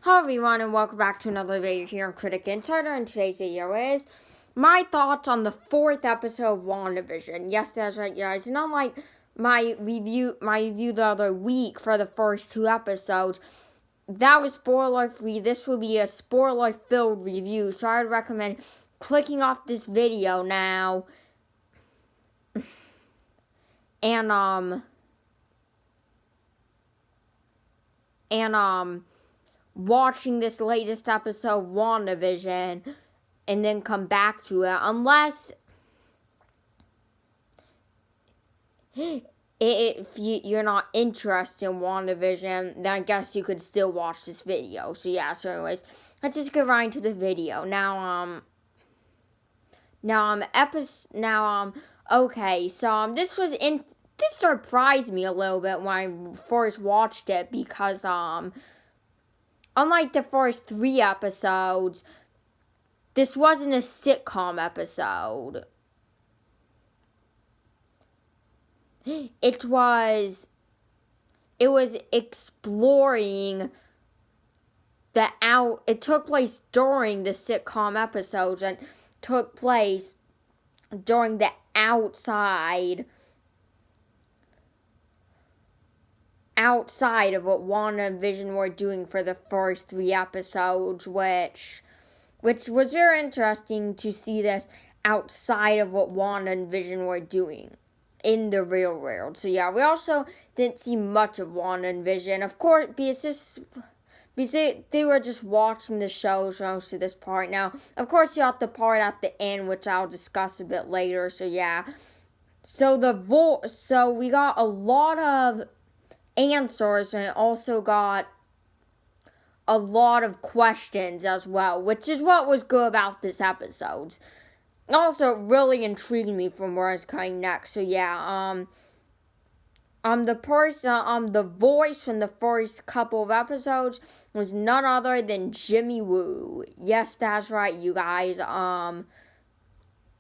Hello everyone and welcome back to another video here on Critic Insider, and today's video is my thoughts on the 4th episode of Wandavision. Yes, that's right guys, and unlike my review the other week for the first 2 episodes, that was spoiler free. This will be a spoiler filled review, so I would recommend clicking off this video now and watching this latest episode of WandaVision and then come back to it. Unless if you're not interested in WandaVision, then I guess you could still watch this video. So yeah, so anyways, let's just get right into the video. Okay, so this surprised me a little bit when I first watched it because unlike the first 3 episodes, this wasn't a sitcom episode. It was exploring it took place during the sitcom episodes and took place during the outside of what Wandavision were doing for the first 3 episodes, which was very interesting to see this outside of what Wandavision were doing in the real world. So yeah, we also didn't see much of Wandavision, of course, because they were just watching the show most of this part. Now, of course, you got the part at the end, which I'll discuss a bit later. So yeah, so we got a lot of answers, and also got a lot of questions as well, which is what was good about this episode. Also, really intrigued me from where it's coming next. So yeah, the voice from the first couple of episodes was none other than Jimmy Woo. Yes, that's right, you guys.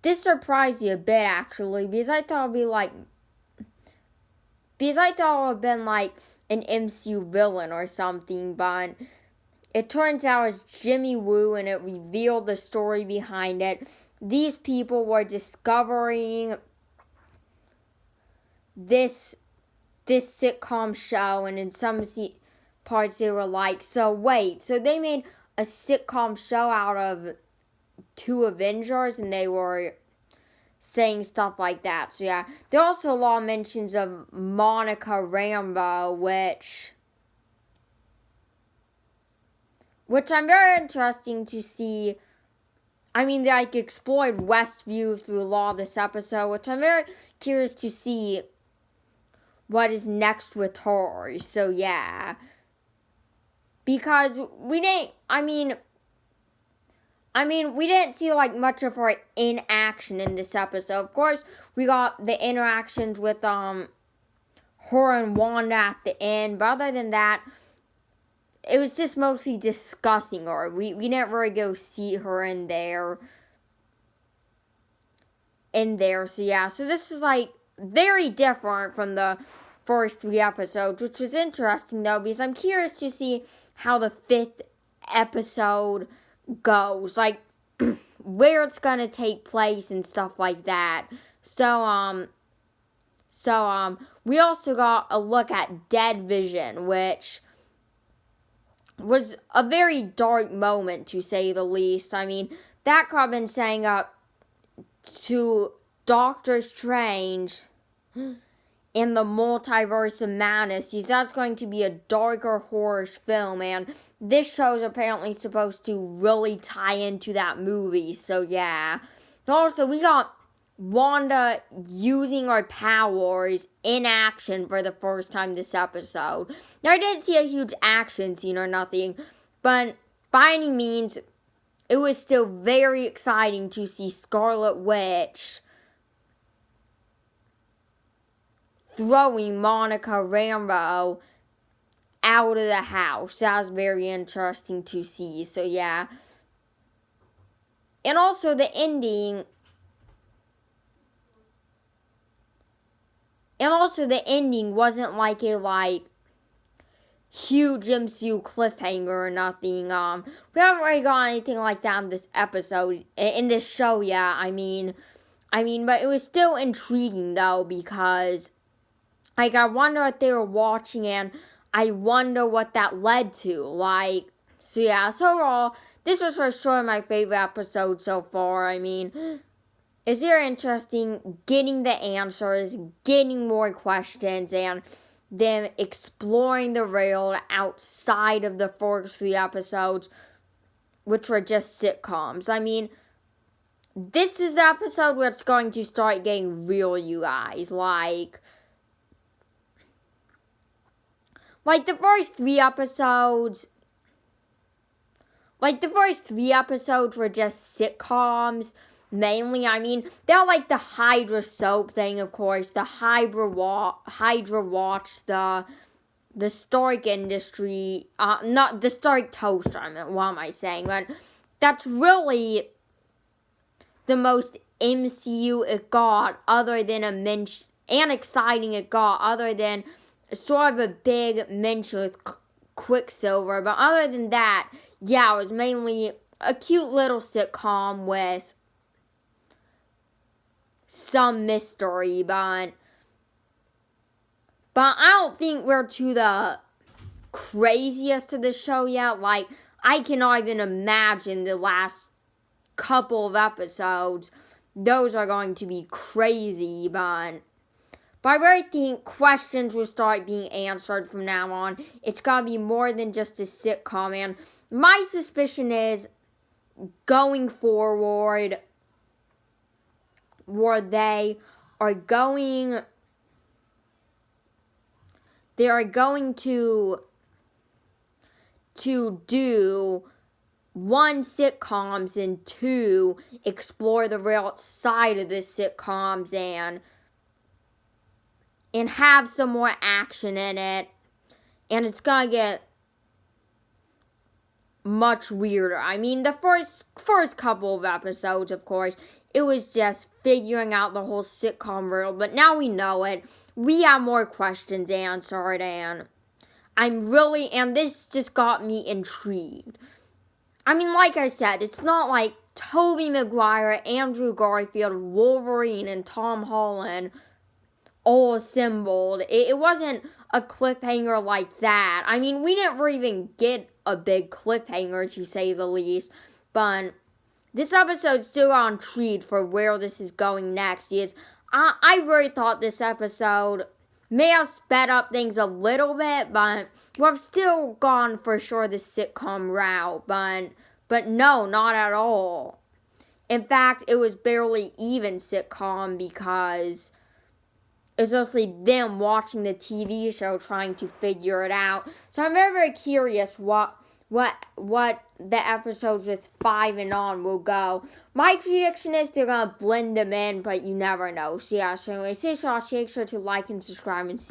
This surprised me a bit actually, because I thought it would have been like an MCU villain or something, but it turns out it's Jimmy Woo, and it revealed the story behind it. These people were discovering this sitcom show, and in some parts they were like, so they made a sitcom show out of 2 Avengers, and they were saying stuff like that. So yeah, there are also a lot of mentions of Monica Rambeau, which I'm very interesting to see. I mean, they explored Westview through a lot of this episode, which I'm very curious to see what is next with her. So yeah, because we didn't see much of her in action in this episode. Of course, we got the interactions with her and Wanda at the end, but other than that, it was just mostly discussing her. We didn't really go see her in there. So yeah, so this is very different from the first 3 episodes, which was interesting though, because I'm curious to see how the 5th episode goes, where it's gonna take place and stuff like that. So we also got a look at Dead Vision, which was a very dark moment, to say the least. I mean, that could have been saying up to Doctor Strange in the Multiverse of Madness. That's going to be a darker horror film, and this show is apparently supposed to really tie into that movie. So yeah. Also, we got Wanda using her powers in action for the first time this episode. Now, I didn't see a huge action scene or nothing, but by any means, it was still very exciting to see Scarlet Witch throwing Monica Rambeau out of the house. That was very interesting to see. So yeah. And also the ending. And also the ending wasn't like a huge MCU cliffhanger or nothing. We haven't really got anything like that in this episode, in this show yet. I mean, but it was still intriguing though, because like I wonder what they were watching, and I wonder what that led to. Like, so yeah, so overall, this was for sure my favorite episode so far. I mean, it's very interesting getting the answers, getting more questions, and them exploring the world outside of the first 3 episodes, which were just sitcoms. I mean, this is the episode where it's going to start getting real, you guys. Like the first 3 episodes, were just sitcoms, mainly. I mean, they're like the Hydra soap thing, of course. The Hydra Watch, the Stark industry, not the Stark Toaster, I mean, what am I saying? But that's really the most MCU it got, other than and exciting it got, other than sort of a big mention with Quicksilver. But other than that, yeah, it was mainly a cute little sitcom with some mystery, but I don't think we're to the craziest of the show yet. Like, I cannot even imagine the last couple of episodes. Those are going to be crazy, but I really think questions will start being answered from now on. It's going to be more than just a sitcom, and my suspicion is, going forward, where they are going to do 1, sitcoms, and 2, explore the real side of the sitcoms, and have some more action in it. And it's gonna get much weirder. I mean, the first couple of episodes, of course, it was just figuring out the whole sitcom world, but now we know it. We have more questions answered, and and this just got me intrigued. I mean, like I said, it's not like Tobey Maguire, Andrew Garfield, Wolverine, and Tom Holland all assembled. It wasn't a cliffhanger like that. I mean, we didn't even get a big cliffhanger, to say the least, but this episode's still on treat for where this is going next. I really thought this episode may have sped up things a little bit, but we've still gone for sure the sitcom route, but no, not at all. In fact, it was barely even sitcom, because it's mostly them watching the TV show trying to figure it out. So I'm very, very curious what the episodes with 5 and on will go. My prediction is they're going to blend them in, but you never know. So yeah, so anyway, stay sure to like and subscribe, and see